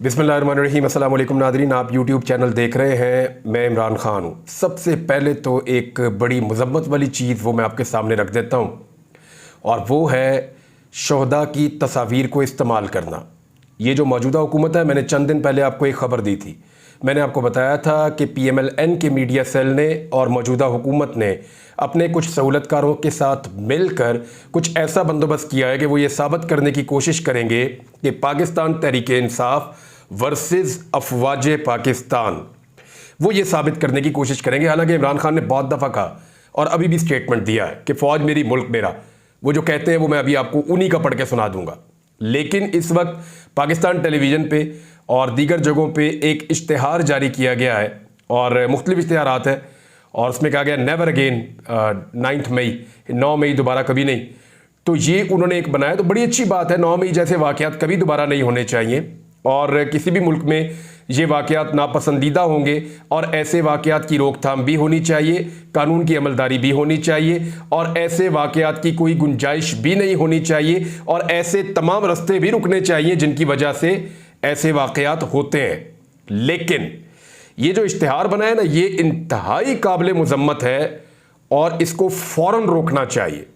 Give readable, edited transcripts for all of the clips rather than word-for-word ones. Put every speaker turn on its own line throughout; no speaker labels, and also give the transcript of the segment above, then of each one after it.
बिस्मिल्लाहिर्रहमानिर्रहीम। अस्सलाम वालेकुम नादरीन, आप यूट्यूब चैनल देख रहे हैं। मैं इमरान खान हूँ। सबसे पहले तो एक बड़ी मज़म्मत वाली चीज़ वो मैं आपके सामने रख देता हूँ, और वो है शोहदा की तस्वीर को इस्तेमाल करना। ये जो मौजूदा हुकूमत है, मैंने चंद दिन पहले आपको एक ख़बर दी थी। मैंने आपको बताया था कि PMLN के मीडिया सेल ने और मौजूदा हुकूमत ने अपने कुछ सहूलतकारों के साथ मिलकर कुछ ऐसा बंदोबस्त किया है कि वो ये साबित करने की कोशिश करेंगे कि पाकिस्तान तहरीक इंसाफ वर्सेस अफवाज पाकिस्तान, वो ये साबित करने की कोशिश करेंगे। हालांकि इमरान खान ने बहुत दफ़ा कहा और अभी भी स्टेटमेंट दिया है कि फ़ौज मेरी मुल्क मेरा, वो जो कहते हैं वो मैं अभी आपको उन्हीं का पढ़ के सुना दूंगा। लेकिन इस वक्त पाकिस्तान टेलीविज़न पे और दीगर जगहों पे एक इश्तिहार जारी किया गया है, और मुख्तलिफ इश्तिहारात हैं, और उसमें कहा गया नेवर अगेन 9 मई दोबारा कभी नहीं। तो ये उन्होंने एक बनाया, तो बड़ी अच्छी बात है। 9 मई जैसे वाक़यात कभी दोबारा नहीं होने चाहिए, और किसी भी मुल्क में ये वाक़यात नापसंदीदा होंगे, और ऐसे वाक़यात की रोकथाम भी होनी चाहिए, कानून की अमलदारी भी होनी चाहिए, और ऐसे वाक़यात की कोई गुंजाइश भी नहीं होनी चाहिए, और ऐसे तमाम रास्ते भी रुकने चाहिए जिनकी वजह से ऐसे वाक़यात होते हैं। लेकिन ये जो इश्तिहार बनाया ना, ये इंतहाई काबिल मज़म्मत है और इसको फ़ौरन रोकना चाहिए।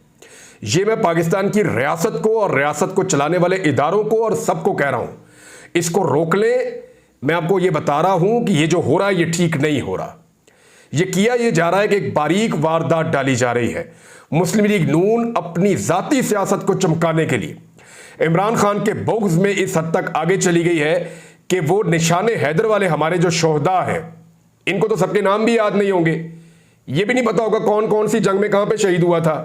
ये मैं पाकिस्तान की रियासत को और रियासत को चलाने वाले इदारों को और सबको कह रहा हूँ, इसको रोक ले। मैं आपको ये बता रहा हूं कि ये जो हो रहा है ये ठीक नहीं हो रहा। ये किया ये जा रहा है कि एक बारीक वारदात डाली जा रही है। मुस्लिम लीग नून अपनी जाती सियासत को चमकाने के लिए इमरान खान के बुग़्ज़ में इस हद तक आगे चली गई है कि वो निशाने हैदर वाले हमारे जो शोहदा हैं, इनको तो सबके नाम भी याद नहीं होंगे। ये भी नहीं पता होगा कौन कौन सी जंग में कहां पे शहीद हुआ था।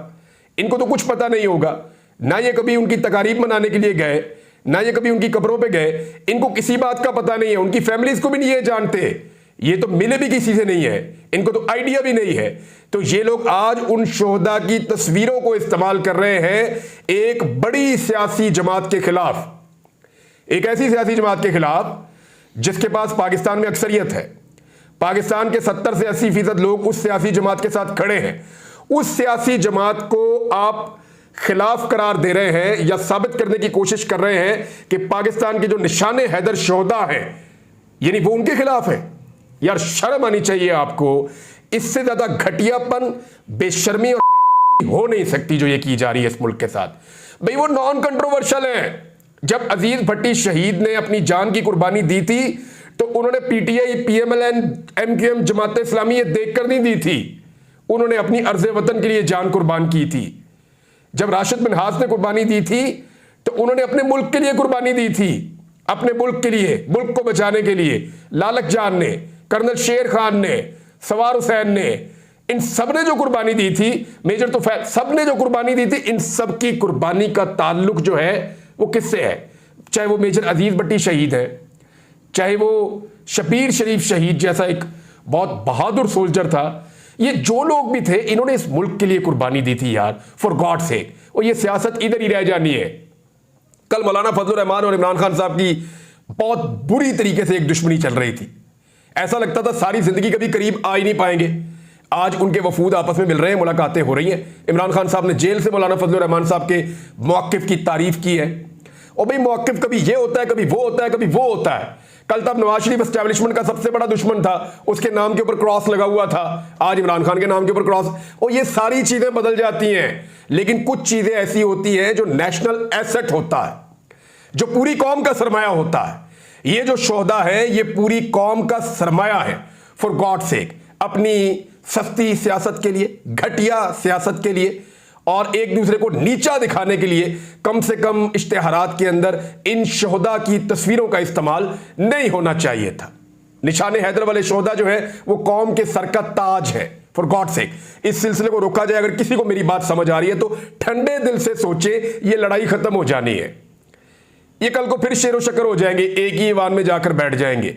इनको तो कुछ पता नहीं होगा। ना ये कभी उनकी तकारीब मनाने के लिए गए, ना ये कभी उनकी कब्रों पे गए। इनको किसी बात का पता नहीं है, उनकी फैमिलीज को भी नहीं ये जानते। ये तो मिले भी किसी से नहीं है, इनको तो आइडिया भी नहीं है। तो ये लोग आज उन शोहदा की तस्वीरों को इस्तेमाल कर रहे हैं एक बड़ी सियासी जमात के खिलाफ, एक ऐसी सियासी जमात के खिलाफ जिसके पास पाकिस्तान में अक्सरियत है। पाकिस्तान के 70 से 80% लोग उस सियासी जमात के साथ खड़े हैं। उस सियासी जमात को आप खिलाफ करार दे रहे हैं या साबित करने की कोशिश कर रहे हैं कि पाकिस्तान के जो निशाने हैदर शोहदा हैं, यानी वो उनके खिलाफ है। यार शर्म आनी चाहिए आपको। इससे ज्यादा घटियापन, बेशर्मी और बेगैरती हो नहीं सकती जो ये की जा रही है इस मुल्क के साथ। भाई वो नॉन कंट्रोवर्शियल है। जब अजीज भट्टी शहीद ने अपनी जान की कुर्बानी दी थी तो उन्होंने PTI, PMLN, MQM, Jamaat Islami ये देखकर नहीं दी थी, उन्होंने अपनी अर्ज़े वतन के लिए जान कुर्बान की थी। जब राशिद मिन्हाज ने कुर्बानी दी थी तो उन्होंने अपने मुल्क के लिए कुर्बानी दी थी, अपने मुल्क के लिए, मुल्क को बचाने के लिए। लालक जान ने, कर्नल शेर खान ने, सवार हुसैन ने, इन सब ने जो कुर्बानी दी थी, मेजर तो सब ने जो कुर्बानी दी थी, इन सब की कुर्बानी का ताल्लुक जो है वो किससे है? चाहे वो मेजर अजीज भट्टी शहीद है, चाहे वो शबीर शरीफ शहीद जैसा एक बहुत बहादुर सोल्जर था, ये जो लोग भी थे, इन्होंने इस मुल्क के लिए कुर्बानी दी थी यार, फॉर गॉड सेक। और ये सियासत इधर ही रह जानी है। कल मौलाना फजलुर रहमान और इमरान खान साहब की बहुत बुरी तरीके से एक दुश्मनी चल रही थी। ऐसा लगता था सारी जिंदगी कभी करीब आ ही नहीं पाएंगे। आज उनके वफूद आपस में मिल रहे हैं, मुलाकातें हो रही हैं। इमरान खान साहब ने जेल से मौलाना फजलुर रहमान साहब के मौक़िफ़ की तारीफ की है। और भाई मौक़िफ़ कभी ये होता है, कभी वो होता है, कभी वो होता है। कल तब नवाज शरीफ एस्टैब्लिशमेंट का सबसे बड़ा दुश्मन था, उसके नाम के ऊपर क्रॉस लगा हुआ था। आज इमरान खान के नाम के ऊपर क्रॉस। और ये सारी चीजें बदल जाती हैं, लेकिन कुछ चीजें ऐसी होती हैं जो नेशनल एसेट होता है, जो पूरी कौम का सरमाया होता है। ये जो शोहदा है ये पूरी कौम का सरमाया है, फॉर गॉड सेक। अपनी सस्ती सियासत के लिए, घटिया सियासत के लिए और एक दूसरे को नीचा दिखाने के लिए कम से कम इश्तिहारात के अंदर इन शोहदा की तस्वीरों का इस्तेमाल नहीं होना चाहिए था। निशाने हैदर वाले शोहदा जो है वो कौम के सर का ताज है, फॉर गॉड सेक। इस सिलसिले को रोका जाए। अगर किसी को मेरी बात समझ आ रही है तो ठंडे दिल से सोचे, ये लड़ाई खत्म हो जानी है। ये कल को फिर शेरो शक्कर हो जाएंगे, एक ही ईवान में जाकर बैठ जाएंगे।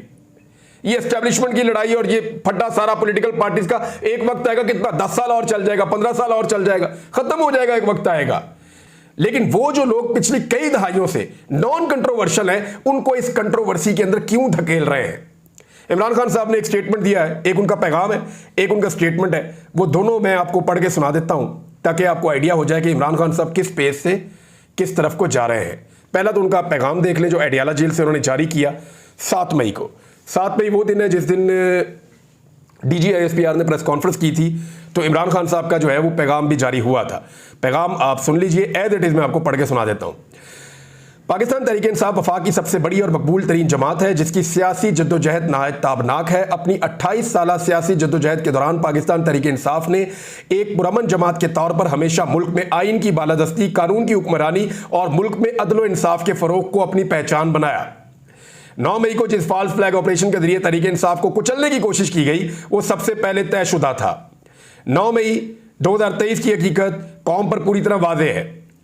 ये एस्टैब्लिशमेंट की लड़ाई और ये फड्डा सारा पॉलिटिकल पार्टीज का एक वक्त आएगा, कितना 10 साल और चल जाएगा, 15 साल और चल जाएगा, खत्म हो जाएगा, एक वक्त आएगा। लेकिन वो जो लोग पिछली कई दहाइयों से नॉन कंट्रोवर्शियल हैं, उनको इस कंट्रोवर्सी के अंदर क्यों धकेल रहे हैं? इमरान खान साहब ने एक स्टेटमेंट दिया है, एक उनका पैगाम है, एक उनका स्टेटमेंट है। वो दोनों मैं आपको पढ़ के सुना देता हूं ताकि आपको आइडिया हो जाए कि इमरान खान साहब किस पेज से किस तरफ को जा रहे हैं। पहला तो उनका पैगाम देख लें जो एडियाला जेल से उन्होंने जारी किया। 7 मई को। 7 मई वो दिन है जिस दिन DGISPR ने प्रेस कॉन्फ्रेंस की थी, तो इमरान खान साहब का जो है वो पैगाम भी जारी हुआ था। पैगाम आप सुन लीजिए, एज इट इज मैं आपको पढ़ के सुना देता हूं। पाकिस्तान तहरीक इंसाफ वफाक की सबसे बड़ी और मकबूल तरीन जमात है, जिसकी सियासी जद्दोजहद नहायत ताबनाक है। अपनी 28 साल सियासी जद्दोजहद के दौरान पाकिस्तान तहरीक इंसाफ ने एक पुरअमन जमात के तौर पर हमेशा मुल्क में आइन की बालादस्ती, कानून की हुक्मरानी और मुल्क में अदल इंसाफ के फरोग को अपनी पहचान बनाया। 9 मई को जिस फॉल्स फ्लैग ऑपरेशन के जरिए तहरीक इंसाफ को कुचलने की कोशिश की गई, वो सबसे पहले तयशुदा था। 9 मई 2023 की हकीकत कौम पर पूरी तरह वाज़ेह है,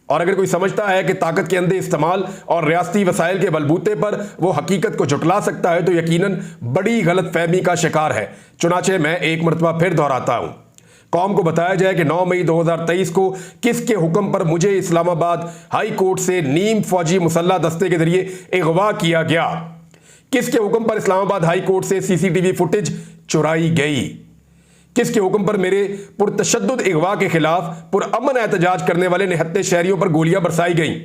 और अगर कोई समझता है कि ताकत के अंधे इस्तेमाल और रियासती वसाइल के बलबूते पर वो हकीकत को झुटला सकता है, तो यकीनन बड़ी गलत फहमी का शिकार है। चुनाचे मैं एक मरतबा फिर दोहराता हूं, कौम को बताया जाए कि 9 मई 2023 को किसके हुक्म पर मुझे इस्लामाबाद हाई कोर्ट से नीम फौजी मुसल्ला दस्ते के जरिए अगवा किया गया, किसके हुक्म पर इस्लामाबाद हाई कोर्ट से CCTV फुटेज चुराई गई, किसके हुक्म पर मेरे पुरतशद्दुद अगवा के खिलाफ पुरअमन एहतजाज करने वाले निहत्ते शहरियों पर गोलियां बरसाई गईं,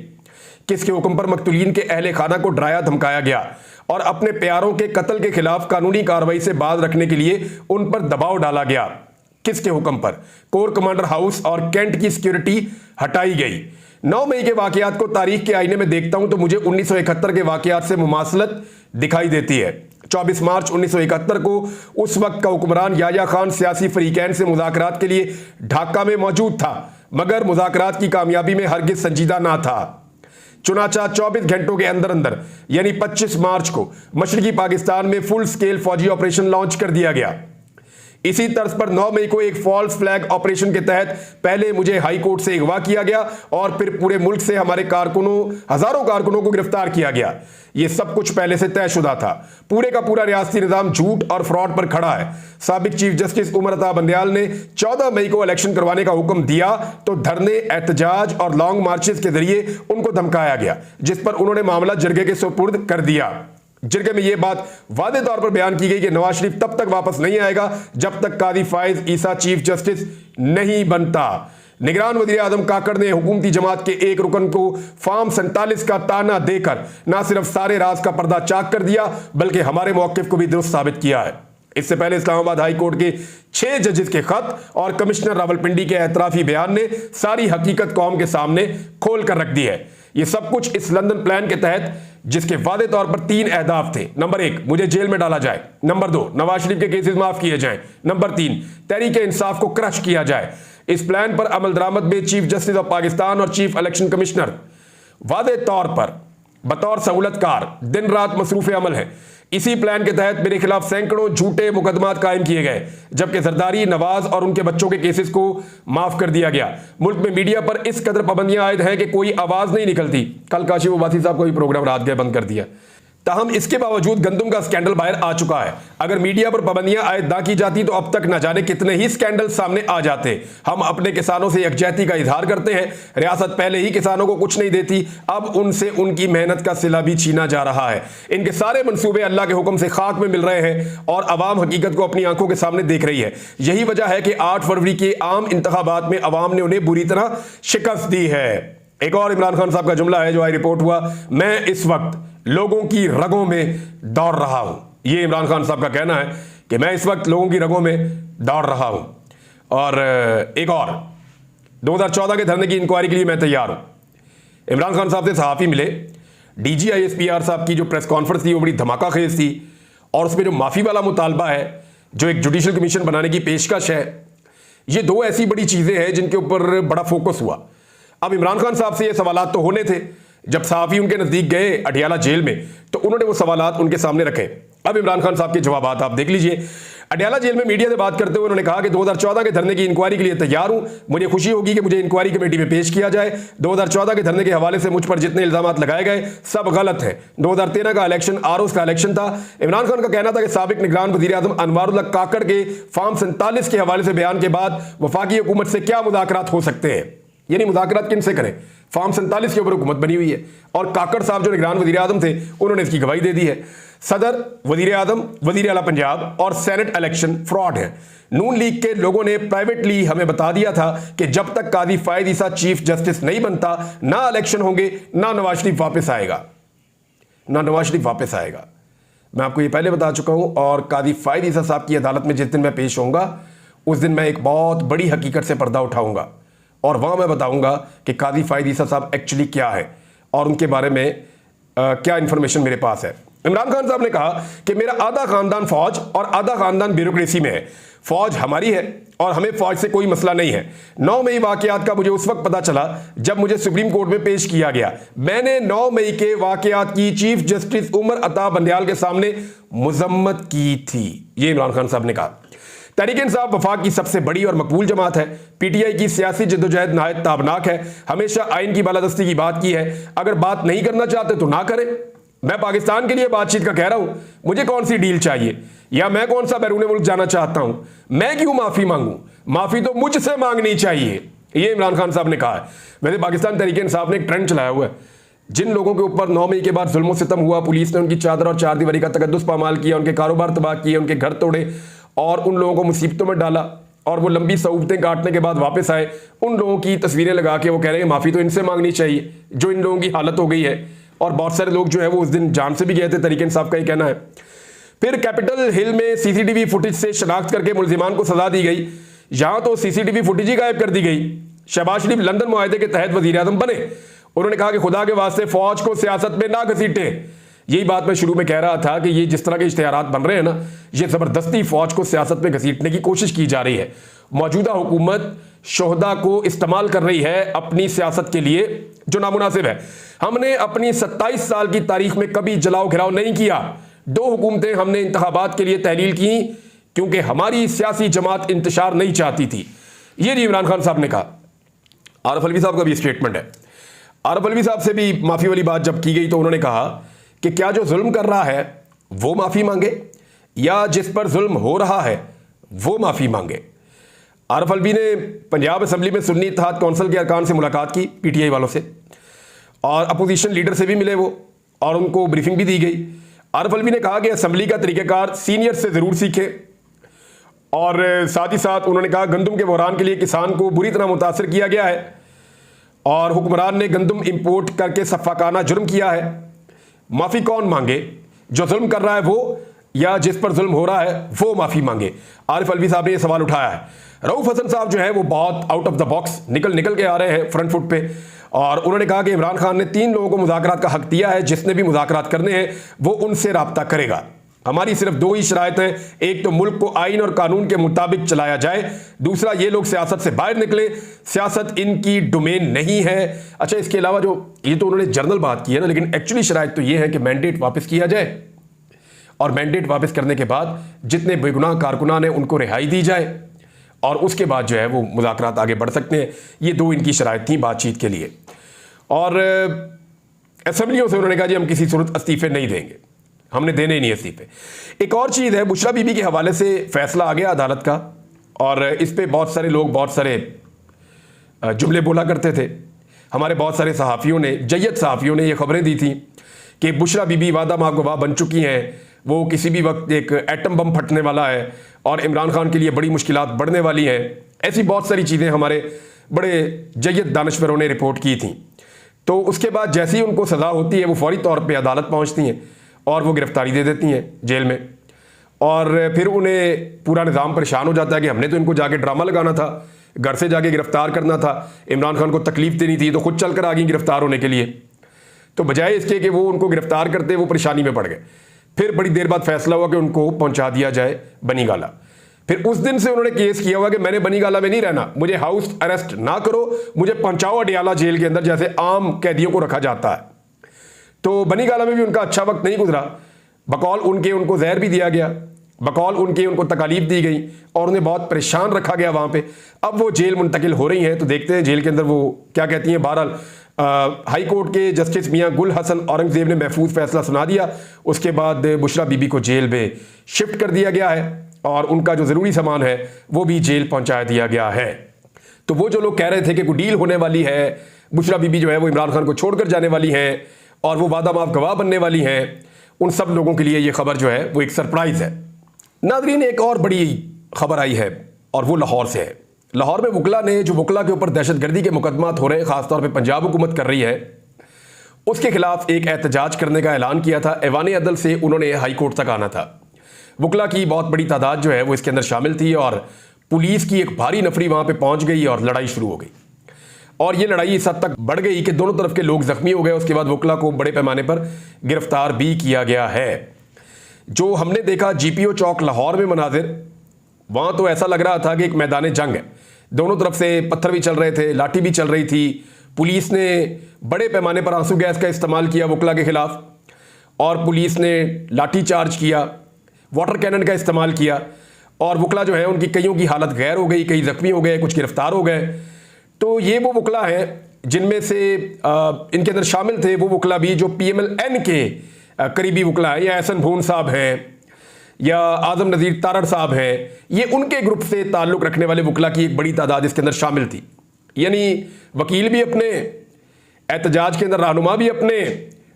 किसके हुक्म पर मकतूलीन के अहले खाना को डराया धमकाया गया और अपने प्यारों के कत्ल के खिलाफ कानूनी कार्रवाई से बाज रखने के लिए उन पर दबाव डाला गया, किसके हुक्म पर कोर कमांडर हाउस और कैंट की सिक्योरिटी हटाई गई। 9 मई के वाकयात को तारीख के आईने में देखता हूं तो मुझे 1971 के वाकयात से मुमासलत दिखाई देती है। 24 मार्च 1971 को उस वक्त का हुक्मरान याया खान सियासी फरीकैन से मुज़ाकरात के लिए ढाका में मौजूद था, मगर मुज़ाकरात की कामयाबी में हरगिज संजीदा ना था। चुनाचा 24 घंटों के अंदर अंदर यानी 25 मार्च को मशरकी पाकिस्तान में फुल स्केल फौजी ऑपरेशन लॉन्च कर दिया गया। इसी तर्ज पर 9 मई को एक फॉल्स फ्लैग ऑपरेशन के तहत पहले मुझे हाई कोर्ट से अगवा किया गया और फिर पूरे मुल्क से हमारे हजारों कारकुनों को गिरफ्तार किया गया। यह सब कुछ पहले से तयशुदा था। पूरे का पूरा रियासती निजाम झूठ और फ्रॉड पर खड़ा है। साबिक चीफ जस्टिस उमर अता बंदयाल ने 14 मई को इलेक्शन करवाने का हुक्म दिया तो धरने, एहतजाज और लॉन्ग मार्चेस के जरिए उनको धमकाया गया, जिस पर उन्होंने मामला जिरगे के सुपुर्द कर दिया। जिरगे में यह बात वादे तौर पर बयान की गई कि नवाज शरीफ तब तक वापस नहीं आएगा जब तक कादी फाइज ईसा चीफ जस्टिस नहीं बनता। निगरान वजीर आजम काकड़ ने हुकूमती जमात के एक रुकन को फॉर्म 47 का ताना देकर न सिर्फ सारे राज का पर्दा चाक कर दिया, बल्कि हमारे मौकिफ को भी दुरुस्त साबित किया है। इससे पहले इस्लामाबाद हाई कोर्ट के 6 जजेस के खत और कमिश्नर रावलपिंडी के एतराफी बयान ने सारी हकीकत कौम के सामने खोल कर रख दी है। ये सब कुछ इस लंदन प्लान के तहत, जिसके वादे तौर पर 3 अहदाफ थे। नंबर 1, मुझे जेल में डाला जाए। नंबर 2, नवाज शरीफ के केसेस माफ किए जाएं। नंबर 3, तहरीक इंसाफ को क्रश किया जाए। इस प्लान पर अमल दरामद में चीफ जस्टिस ऑफ पाकिस्तान और चीफ इलेक्शन कमिश्नर वादे तौर पर बतौर सहूलतकार दिन रात मसरूफ अमल है। इसी प्लान के तहत मेरे खिलाफ सैकड़ों झूठे मुकदमात कायम किए गए, जबकि जरदारी, नवाज और उनके बच्चों के केसेस को माफ कर दिया गया। मुल्क में मीडिया पर इस कदर पाबंदियां आयद हैं कि कोई आवाज नहीं निकलती। कल काशिफ उबासी साहब को भी प्रोग्राम रात गए बंद कर दिया। ताहम इसके बावजूद गंदम का स्कैंडल बाहर आ चुका है। अगर मीडिया पर पाबंदियां आयद ना की जाती तो अब तक न जाने कितने ही स्कैंडल सामने आ जाते। हम अपने किसानों से यकजहती का इजहार करते हैं। रियासत पहले ही किसानों को कुछ नहीं देती, अब उनसे उनकी मेहनत का सिला भी छीना जा रहा है। इनके सारे मंसूबे अल्लाह के हुक्म से खाक में मिल रहे हैं और अवाम हकीकत को अपनी आंखों के सामने देख रही है। यही वजह है कि 8 फरवरी के आम इंतखाबात में अवाम ने उन्हें बुरी तरह शिकस्त दी है। एक और इमरान खान साहब का जुमला है जो आई रिपोर्ट हुआ, मैं इस वक्त लोगों की रगों में दौड़ रहा हूं। यह इमरान खान साहब का कहना है कि मैं इस वक्त लोगों की रगों में दौड़ रहा हूं। और एक और 2014 के धरने की इंक्वायरी के लिए मैं तैयार हूं। इमरान खान साहब से सहाफी मिले। DGISPR साहब की जो प्रेस कॉन्फ्रेंस थी वो बड़ी धमाका खेज थी और उसमें जो माफी वाला मुतालबा है, जो एक जुडिशल कमीशन बनाने की पेशकश है, ये 2 ऐसी बड़ी चीजें हैं जिनके ऊपर बड़ा फोकस हुआ। अब इमरान खान साहब से ये सवालात तो होने थे। जब सहाफी उनके नजदीक गए अडियाला जेल में तो उन्होंने वो सवालात उनके सामने रखे। अब इमरान खान साहब के जवाब आप देख लीजिए। अडियाला जेल में मीडिया से बात करते हुए उन्होंने कहा कि 2014 के धरने की इंक्वायरी के लिए तैयार हूं। मुझे खुशी होगी कि मुझे इंक्वायरी कमेटी में पेश किया जाए। 2014 के धरने के हवाले से मुझ पर जितने इल्जाम लगाए गए सब गलत हैं। 2013 का इलेक्शन आरओस का इलेक्शन था। इमरान खान का कहना था कि साबिक निगरान वजीर आजम अनवारुल्लाह काकड़ के फॉर्म 47 के हवाले से बयान के बाद वफाकी हुकूमत से क्या मुज़ाकरात हो सकते हैं, यानी मुज़ाकरात किन से करें। फॉर्म 47 के ऊपर हुकूमत बनी हुई है और काकड़ साहब जो निगरान वजीर आजम थे उन्होंने इसकी गवाही दे दी है। सदर, वजीर आजम, वजीर आला पंजाब और सेनेट इलेक्शन फ्रॉड है। नून लीग के लोगों ने प्राइवेटली हमें बता दिया था कि जब तक कादी फायद ईसा चीफ जस्टिस नहीं बनता ना इलेक्शन होंगे, ना नवाज शरीफ वापस आएगा, ना नवाज शरीफ वापस आएगा। मैं आपको ये पहले बता चुका हूँ। और कादी फ़ाइद ईसा साहब की अदालत में जिस दिन मैं पेश होऊंगा उस दिन मैं एक बहुत बड़ी हकीकत से पर्दा उठाऊंगा और वहाँ मैं बताऊंगा कि कादी फ़ाइद ईसा साहब एक्चुअली क्या है और उनके बारे में क्या इन्फॉर्मेशन मेरे पास है। इमरान खान साहब ने कहा कि मेरा आधा खानदान फौज और आधा खानदान ब्यूरोक्रेसी में है। फौज हमारी है और हमें फौज से कोई मसला नहीं है। 9 मई वाकयात का मुझे उस वक्त पता चला जब मुझे सुप्रीम कोर्ट में पेश किया गया। मैंने 9 मई के वाकयात की चीफ जस्टिस उमर अता बंदयाल के सामने मुजम्मत की थी। ये इमरान खान साहब ने कहा। तहरीक इंसाफ वफाक की सबसे बड़ी और मकबूल जमात है। पीटीआई की सियासी जद्दोजहद नहायत ताबनाक है। हमेशा आइन की बालादस्ती की बात की है। अगर बात नहीं करना चाहते तो ना करें। मैं पाकिस्तान के लिए बातचीत का कह रहा हूं। मुझे कौन सी डील चाहिए या मैं कौन सा बैरून मुल्क जाना चाहता हूं? मैं क्यों माफी मांगूं? माफी तो मुझसे मांगनी चाहिए। ये इमरान खान साहब ने कहा है। वैसे पाकिस्तान तहरीक इंसाफ ने एक ट्रेंड चलाया हुआ है। जिन लोगों के ऊपर 9 मई के बाद जुल्म सितम हुआ, पुलिस ने उनकी चादर और चार दीवारी का तकद्दुस पामाल किया, उनके कारोबार तबाह किए, उनके घर तोड़े और उन लोगों को मुसीबतों में डाला और वो लंबी सऊबतें काटने के बाद वापस आए, उन लोगों की तस्वीरें लगा के वो कह रहे हैं माफी तो इनसे मांगनी चाहिए जो इन लोगों की हालत हो गई है। और बहुत सारे लोग जो है वो उस दिन जान से भी गए थे, तहरीक इंसाफ का ही कहना है। फिर कैपिटल हिल में सीसीटीवी फुटेज से शनाख्त करके मुलजिमान को सजा दी गई। यहां तो सीसीटीवी फुटेज ही गायब कर दी गई। शहबाज शरीफ लंदन मुआहदे के तहत वजीर आजम बने। उन्होंने कहा कि खुदा के वास्ते फौज को सियासत में ना घसीटे। यही बात मैं शुरू में कह रहा था कि ये जिस तरह के इश्तिहारात बन रहे हैं ना, ये जबरदस्ती फौज को सियासत में घसीटने की कोशिश की जा रही है। मौजूदा हुकूमत शोहदा को इस्तेमाल कर रही है अपनी सियासत के लिए, जो नामुनासिब है। हमने अपनी 27 साल की तारीख में कभी जलाओ घिराव नहीं किया। 2 हुकूमतें हमने इंतखाबात के लिए तहलील की क्योंकि हमारी सियासी जमात इंतशार नहीं चाहती थी। ये इमरान खान साहब ने कहा। आरिफ अलवी साहब का भी स्टेटमेंट है। आरिफ अलवी साहब से भी माफी वाली बात जब की गई तो उन्होंने कहा कि क्या जो जुल्म कर रहा है वो माफी मांगे या जिस पर जुल्म हो रहा है वो माफी मांगे। आरिफ अलवी ने पंजाब असेंबली में सुन्नी इत्तेहाद कौंसिल के अरकान से मुलाकात की, पीटीआई वालों से, और अपोजिशन लीडर से भी मिले वो और उनको ब्रीफिंग भी दी गई। आरिफ अलवी ने कहा कि असेंबली का तरीक़ाकार सीनियर से ज़रूर सीखे और साथ ही साथ उन्होंने कहा गंदम के बहरान के लिए किसान को बुरी तरह मुतासर किया गया है और हुक्मरान ने गंदम इंपोर्ट करके सफ़ाकाना जुर्म किया है। माफ़ी कौन मांगे, जो जुल्म कर रहा है वो या जिस पर जुल्म हो रहा है वो माफ़ी मांगे। आरिफ अलवी साहब ने यह सवाल उठाया है। रऊफ हसन साहब जो है वो बहुत आउट ऑफ द बॉक्स निकल के आ रहे हैं फ्रंट फुट पे और उन्होंने कहा कि इमरान खान ने 3 लोगों को मुज़ाकरात का हक दिया है। जिसने भी मुज़ाकरात करने हैं वो उनसे राब्ता करेगा। हमारी सिर्फ 2 ही शराइत है, एक तो मुल्क को आइन और कानून के मुताबिक चलाया जाए, दूसरा ये लोग सियासत से बाहर निकले, सियासत इनकी डोमेन नहीं है। अच्छा, इसके अलावा जो ये तो उन्होंने जर्नल बात की है ना, लेकिन एक्चुअली शराइत तो ये है कि मैंडेट वापस किया जाए और मैंडेट वापस करने के बाद जितने बेगुनाह कारकुनान हैं उनको रिहाई दी जाए और उसके बाद जो है वो मुज़ाकरात आगे बढ़ सकते हैं। ये 2 इनकी शराइत थी बातचीत के लिए। और असेंबलियों से उन्होंने कहा जी हम किसी सूरत इस्तीफे नहीं देंगे, हमने देने ही नहीं इस्तीफे। एक और चीज़ है, बुशरा बीबी के हवाले से फैसला आ गया अदालत का और इस पर बहुत सारे लोग बहुत सारे जुमले बोला करते थे। हमारे बहुत सारे सहाफ़ियों ने, जय्यद सहाफ़ियों ने ये खबरें दी थी कि बुशरा बीबी वादा माह गवाह बन चुकी हैं, वो किसी भी वक्त एक एटम बम फटने वाला है और इमरान खान के लिए बड़ी मुश्किलात बढ़ने वाली हैं। ऐसी बहुत सारी चीज़ें हमारे बड़े जय्यद दानश्वरों ने रिपोर्ट की थी। तो उसके बाद जैसे ही उनको सज़ा होती है वो फौरी तौर पे अदालत पहुंचती हैं और वो गिरफ्तारी दे देती हैं जेल में और फिर उन्हें पूरा निज़ाम परेशान हो जाता है कि हमने तो इनको जाके ड्रामा लगाना था, घर से जाके गिरफ्तार करना था, इमरान खान को तकलीफ देनी थी, तो खुद चल कर आ गई गिरफ्तार होने के लिए। तो बजाय इसके कि वो उनको गिरफ्तार करते वो परेशानी में पड़ गए। फिर बड़ी देर बाद फैसला हुआ कि उनको पहुंचा दिया जाए बनीगाला। फिर उस दिन से उन्होंने केस किया हुआ कि मैंने बनीगाला में नहीं रहना, मुझे हाउस अरेस्ट ना करो, मुझे पहुंचाओ अडियाला जेल के अंदर जैसे आम कैदियों को रखा जाता है। तो बनीगाला में भी उनका अच्छा वक्त नहीं गुजरा। बकौल उनके उनको जहर भी दिया गया, बकौल उनके उनको तकालीफ दी गई और उन्हें बहुत परेशान रखा गया वहाँ पे। अब वो जेल मुंतकिल हो रही हैं तो देखते हैं जेल के अंदर वो क्या कहती हैं। बहरहाल हाई कोर्ट के जस्टिस मियां गुल हसन औरंगजेब ने महफूज फैसला सुना दिया। उसके बाद बुशरा बीबी को जेल में शिफ्ट कर दिया गया है और उनका जो ज़रूरी सामान है वो भी जेल पहुंचा दिया गया है। तो वो जो लोग कह रहे थे कि कोई डील होने वाली है, बुशरा बीबी जो है वो इमरान खान को छोड़कर जाने वाली हैं और वो वादा माफ गवाह बनने वाली हैं, उन सब लोगों के लिए ये खबर जो है वो एक सरप्राइज़ है। नाज़रीन, एक और बड़ी खबर आई है और वो लाहौर से है। लाहौर में वकला ने, जो वकला के ऊपर दहशतगर्दी के मुकदमात हो रहे हैं, ख़ासतौर पे पंजाब हुकूमत कर रही है, उसके खिलाफ एक एहतजाज करने का ऐलान किया था। ऐवान अदल से उन्होंने हाई कोर्ट तक आना था। वकला की बहुत बड़ी तादाद जो है वो इसके अंदर शामिल थी और पुलिस की एक भारी नफरी वहां पे पहुंच गई और लड़ाई शुरू हो गई। और ये लड़ाई इस हद तक बढ़ गई कि दोनों तरफ के लोग जख्मी हो गए। उसके बाद वकला को बड़े पैमाने पर गिरफ्तार भी किया गया है। जो हमने देखा GPO चौक लाहौर में मनाजिर, वहां तो ऐसा लग रहा था कि एक मैदान जंग है। दोनों तरफ से पत्थर भी चल रहे थे, लाठी भी चल रही थी। पुलिस ने बड़े पैमाने पर आंसू गैस का इस्तेमाल किया वकला के खिलाफ और पुलिस ने लाठी चार्ज किया, वाटर कैनन का इस्तेमाल किया और वकला जो है उनकी कईयों की हालत गैर हो गई, कई जख्मी हो गए, कुछ गिरफ्तार हो गए। तो ये वो वकला हैं जिनमें से इनके अंदर शामिल थे वो वकला भी जो PMLN के करीबी वकला है, या एहसन भून साहब हैं या आजम नज़ीर तारड़ साहब हैं। ये उनके ग्रुप से ताल्लुक़ रखने वाले वकला की एक बड़ी तादाद इसके अंदर शामिल थी। यानी वकील भी अपने, एहतजाज के अंदर रहनुमा भी अपने,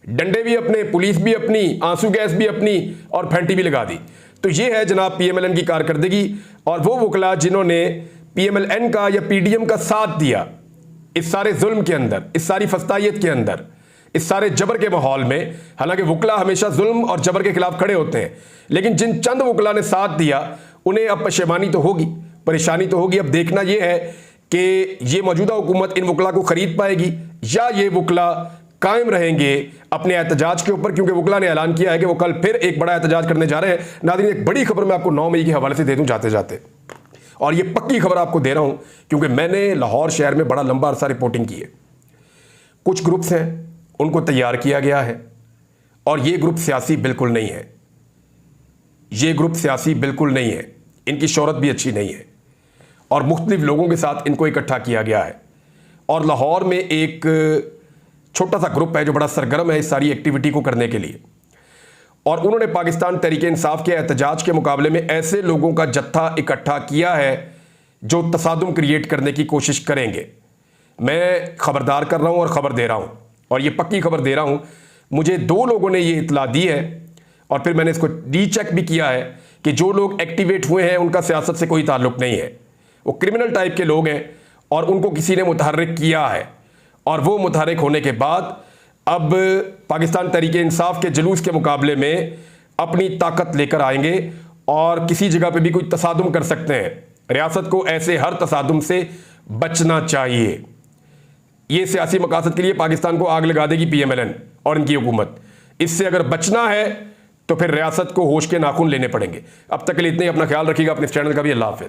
डंडे भी अपने, पुलिस भी अपनी, आंसू गैस भी अपनी और फैंटी भी लगा दी। तो ये है जनाब PMLN की कारकर्दगी। और वो वकला जिन्होंने PMLN का या PDM का साथ दिया इस सारे जुल्म के अंदर, इस सारी फस्तायत के अंदर, इस सारे जबर के माहौल में। हालांकि वकला हमेशा जुल्म और जबर के खिलाफ खड़े होते हैं, लेकिन जिन चंद वकला ने साथ दिया उन्हें अब पशेमानी तो होगी, परेशानी तो होगी। अब देखना यह है कि ये मौजूदा हुकूमत इन वकला को खरीद पाएगी या ये वकला कायम रहेंगे अपने एहतजाज के ऊपर, क्योंकि वकला ने ऐलान किया है कि वो कल फिर एक बड़ा एहतजाज करने जा रहे हैं। नाज़रीन, एक बड़ी खबर मैं आपको 9 मई के हवाले से दे दूं जाते जाते, और ये पक्की खबर आपको दे रहा हूं क्योंकि मैंने लाहौर शहर में बड़ा लंबा अरसा रिपोर्टिंग की है। कुछ ग्रुप्स हैं, उनको तैयार किया गया है और ये ग्रुप सियासी बिल्कुल नहीं है। ये ग्रुप सियासी बिल्कुल नहीं है, इनकी शोहरत भी अच्छी नहीं है और मुख्तलिफ लोगों के साथ इनको इकट्ठा किया गया है। और लाहौर में एक छोटा सा ग्रुप है जो बड़ा सरगर्म है इस सारी एक्टिविटी को करने के लिए, और उन्होंने पाकिस्तान तहरीक इंसाफ के एहतजाज के मुकाबले में ऐसे लोगों का जत्था इकट्ठा किया है जो तसादुम क्रिएट करने की कोशिश करेंगे। मैं खबरदार कर रहा हूं और खबर दे रहा हूं, और ये पक्की खबर दे रहा हूं। मुझे 2 लोगों ने ये इतला दी है और फिर मैंने इसको रीचेक भी किया है कि जो लोग एक्टिवेट हुए हैं उनका सियासत से कोई ताल्लुक नहीं है। वो क्रिमिनल टाइप के लोग हैं और उनको किसी ने मुतहर्रिक किया है, और वो मुतहर्रिक होने के बाद अब पाकिस्तान तहरीक इंसाफ के जुलूस के मुकाबले में अपनी ताकत लेकर आएंगे और किसी जगह पे भी कोई तसादुम कर सकते हैं। रियासत को ऐसे हर तसादुम से बचना चाहिए। ये सियासी मकासद के लिए पाकिस्तान को आग लगा देगी PMLN और इनकी हुकूमत। इससे अगर बचना है तो फिर रियासत को होश के नाखून लेने पड़ेंगे। अब तक के लिए इतने ही। अपना ख्याल रखिएगा, अपने चैनल का भी। अल्लाह हाफ़िज़।